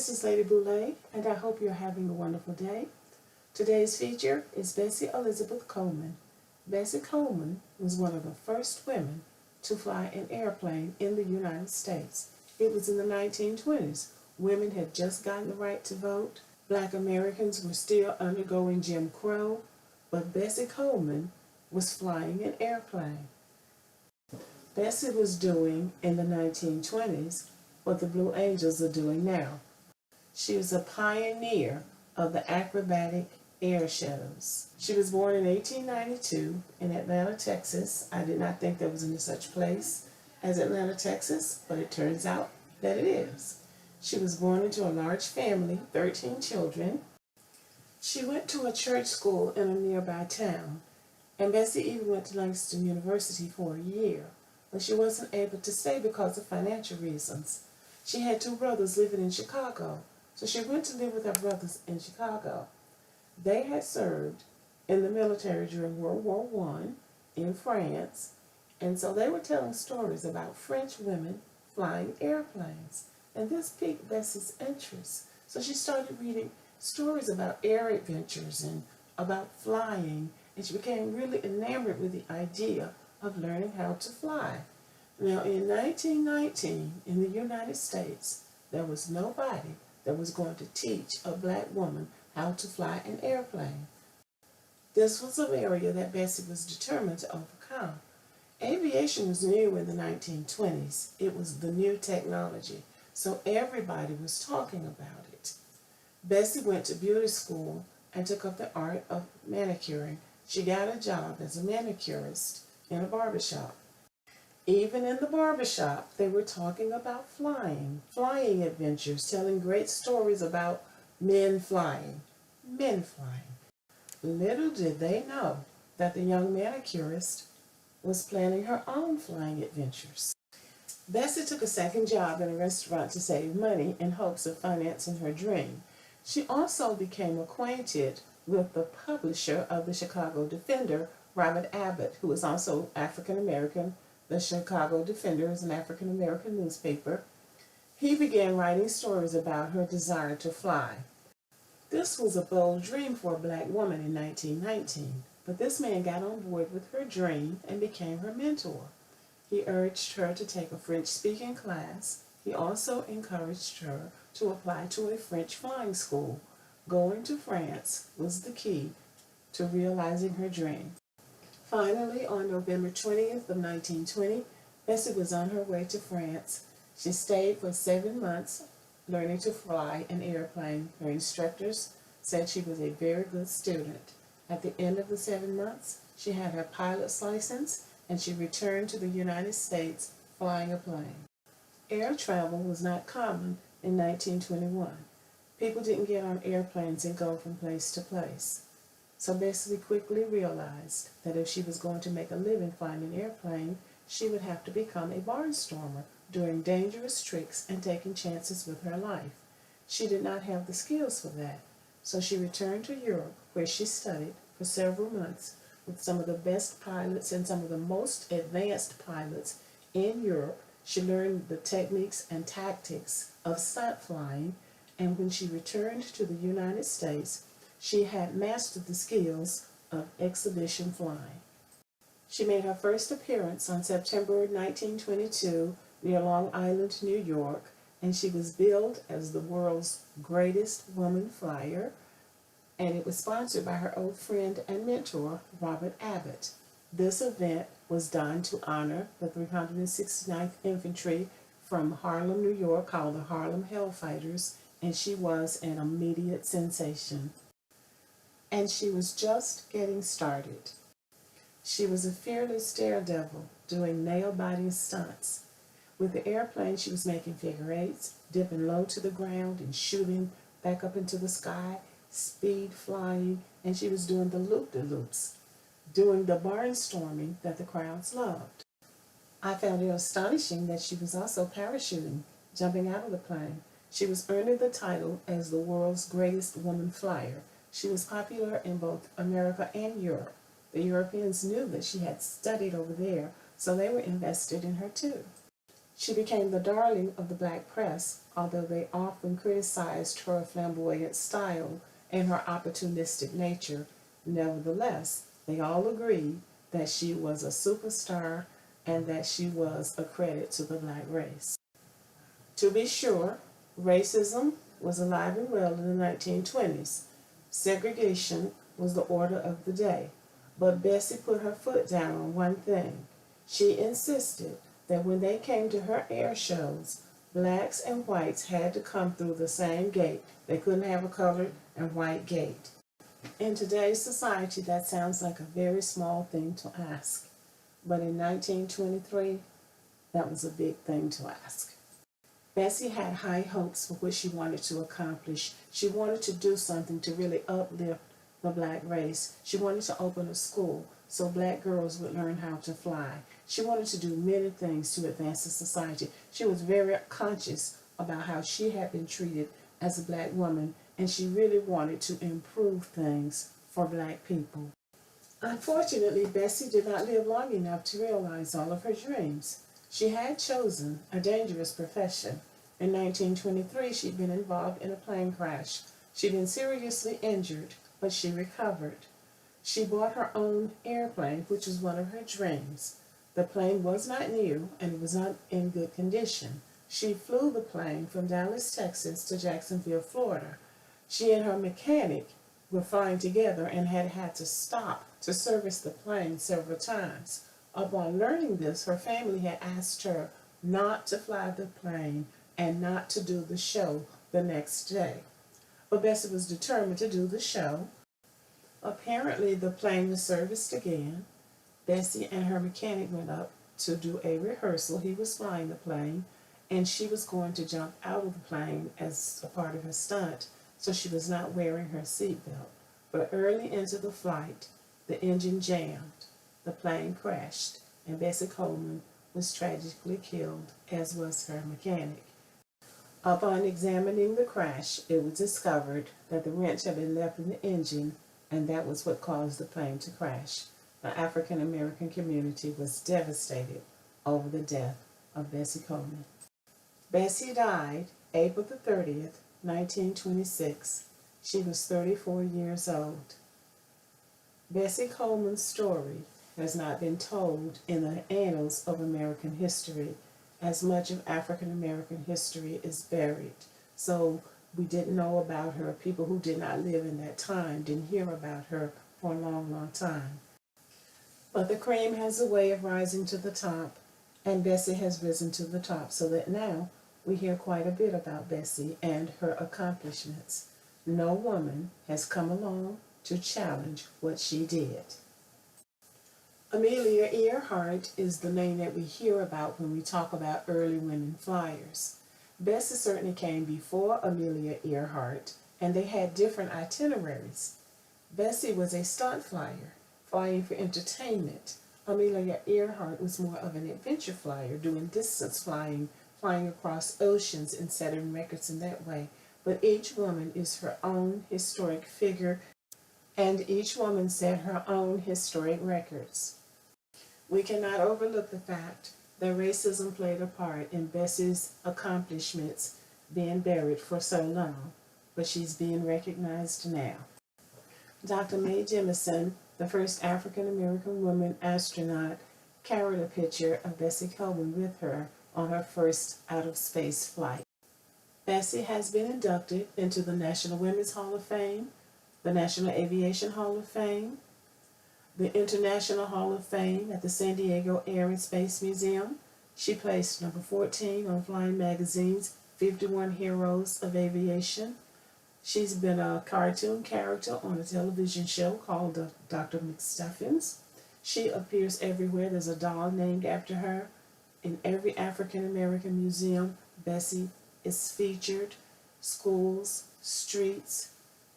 this is Lady Boulay, and I hope you're having a wonderful day. Today's feature is Bessie Elizabeth Coleman. Bessie Coleman was one of the first women to fly an airplane in the United States. It was in the 1920s. Women had just gotten the right to vote. Black Americans were still undergoing Jim Crow, but Bessie Coleman was flying an airplane. Bessie was doing in the 1920s what the Blue Angels are doing now. She was a pioneer of the acrobatic air shows. She was born in 1892 in Atlanta, Texas. I did not think there was any such place as Atlanta, Texas, but it turns out that it is. She was born into a large family, 13 children. She went to a church school in a nearby town, and Bessie even went to Langston University for a year, but she wasn't able to stay because of financial reasons. She had two brothers living in Chicago, so she went to live with her brothers in Chicago. They had served in the military during World War I in France, and so they were telling stories about French women flying airplanes. And this piqued Bessie's interest. So she started reading stories about air adventures and about flying, and she became really enamored with the idea of learning how to fly. Now, in 1919, in the United States, there was nobody that was going to teach a black woman how to fly an airplane. This was an area that Bessie was determined to overcome. Aviation was new in the 1920s. It was the new technology, so everybody was talking about it. Bessie went to beauty school and took up the art of manicuring. She got a job as a manicurist in a barbershop. Even in the barbershop, they were talking about flying adventures, telling great stories about men flying. Little did they know that the young manicurist was planning her own flying adventures. Bessie took a second job in a restaurant to save money in hopes of financing her dream. She also became acquainted with the publisher of the Chicago Defender, Robert Abbott, who was also African American. The Chicago Defender is an African American newspaper. He began writing stories about her desire to fly. This was a bold dream for a black woman in 1919, but this man got on board with her dream and became her mentor. He urged her to take a French-speaking class. He also encouraged her to apply to a French flying school. Going to France was the key to realizing her dream. Finally, on November 20th of 1920, Bessie was on her way to France. She stayed for 7 months learning to fly an airplane. Her instructors said she was a very good student. At the end of the 7 months, she had her pilot's license, and she returned to the United States flying a plane. Air travel was not common in 1921. People didn't get on airplanes and go from place to place. So Bessie quickly realized that if she was going to make a living flying an airplane, she would have to become a barnstormer, doing dangerous tricks and taking chances with her life. She did not have the skills for that, so she returned to Europe, where she studied for several months with some of the best pilots and some of the most advanced pilots in Europe. She learned the techniques and tactics of stunt flying, and when she returned to the United States, she had mastered the skills of exhibition flying. She made her first appearance on September 1922 near Long Island, New York, and she was billed as the world's greatest woman flyer, and it was sponsored by her old friend and mentor, Robert Abbott. This event was done to honor the 369th Infantry from Harlem, New York, called the Harlem Hellfighters, and she was an immediate sensation. And she was just getting started. She was a fearless daredevil doing nail-biting stunts. With the airplane, she was making figure eights, dipping low to the ground and shooting back up into the sky, speed flying, and she was doing the loop-de-loops, doing the barnstorming that the crowds loved. I found it astonishing that she was also parachuting, jumping out of the plane. She was earning the title as the world's greatest woman flyer. She was popular in both America and Europe. The Europeans knew that she had studied over there, so they were invested in her too. She became the darling of the black press, although they often criticized her flamboyant style and her opportunistic nature. Nevertheless, they all agreed that she was a superstar and that she was a credit to the black race. To be sure, racism was alive and well in the 1920s. Segregation was the order of the day. But Bessie put her foot down on one thing. She insisted that when they came to her air shows, blacks and whites had to come through the same gate. They couldn't have a colored and white gate. In today's society, that sounds like a very small thing to ask. But in 1923, that was a big thing to ask. Bessie had high hopes for what she wanted to accomplish. She wanted to do something to really uplift the black race. She wanted to open a school so black girls would learn how to fly. She wanted to do many things to advance the society. She was very conscious about how she had been treated as a black woman, and she really wanted to improve things for black people. Unfortunately, Bessie did not live long enough to realize all of her dreams. She had chosen a dangerous profession. In 1923, she'd been involved in a plane crash. She'd been seriously injured, but she recovered. She bought her own airplane, which was one of her dreams. The plane was not new, and it was not in good condition. She flew the plane from Dallas, Texas to Jacksonville, Florida. She and her mechanic were flying together and had to stop to service the plane several times. Upon learning this, her family had asked her not to fly the plane and not to do the show the next day. But Bessie was determined to do the show. Apparently, the plane was serviced again. Bessie and her mechanic went up to do a rehearsal. He was flying the plane, and she was going to jump out of the plane as a part of her stunt, so she was not wearing her seatbelt. But early into the flight, the engine jammed, the plane crashed, and Bessie Coleman was tragically killed, as was her mechanic. Upon examining the crash, it was discovered that the wrench had been left in the engine, and that was what caused the plane to crash. The African American community was devastated over the death of Bessie Coleman. Bessie died April the 30th, 1926. She was 34 years old. Bessie Coleman's story has not been told in the annals of American history, as much of African American history is buried. So we didn't know about her. People who did not live in that time didn't hear about her for a long, long time. But the cream has a way of rising to the top, and Bessie has risen to the top, so that now we hear quite a bit about Bessie and her accomplishments. No woman has come along to challenge what she did. Amelia Earhart is the name that we hear about when we talk about early women flyers. Bessie certainly came before Amelia Earhart, and they had different itineraries. Bessie was a stunt flyer, flying for entertainment. Amelia Earhart was more of an adventure flyer, doing distance flying, flying across oceans and setting records in that way. But each woman is her own historic figure, and each woman set her own historic records. We cannot overlook the fact that racism played a part in Bessie's accomplishments being buried for so long, but she's being recognized now. Dr. Mae Jemison, the first African American woman astronaut, carried a picture of Bessie Coleman with her on her first out-of-space flight. Bessie has been inducted into the National Women's Hall of Fame, the National Aviation Hall of Fame, the International Hall of Fame at the San Diego Air and Space Museum. She placed number 14 on Flying Magazine's 51 Heroes of Aviation. She's been a cartoon character on a television show called Dr. McStuffins. She appears everywhere. There's a doll named after her. In every African American museum, Bessie is featured. Schools, streets,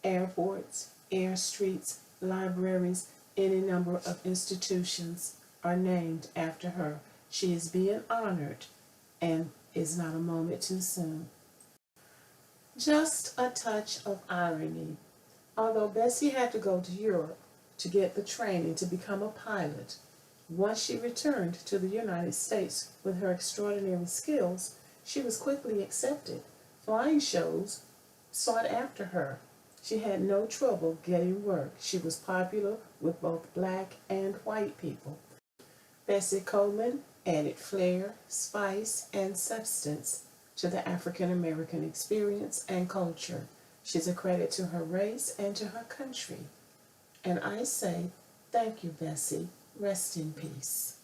airports, air streets, libraries, any number of institutions are named after her. She is being honored, and is not a moment too soon. Just a touch of irony. Although Bessie had to go to Europe to get the training to become a pilot, Once she returned to the United States with her extraordinary skills, she was quickly accepted. Flying shows sought after her. She had no trouble getting work. She was popular with both black and white people. Bessie Coleman added flair, spice, and substance to the African American experience and culture. She's a credit to her race and to her country. And I say, thank you, Bessie. Rest in peace.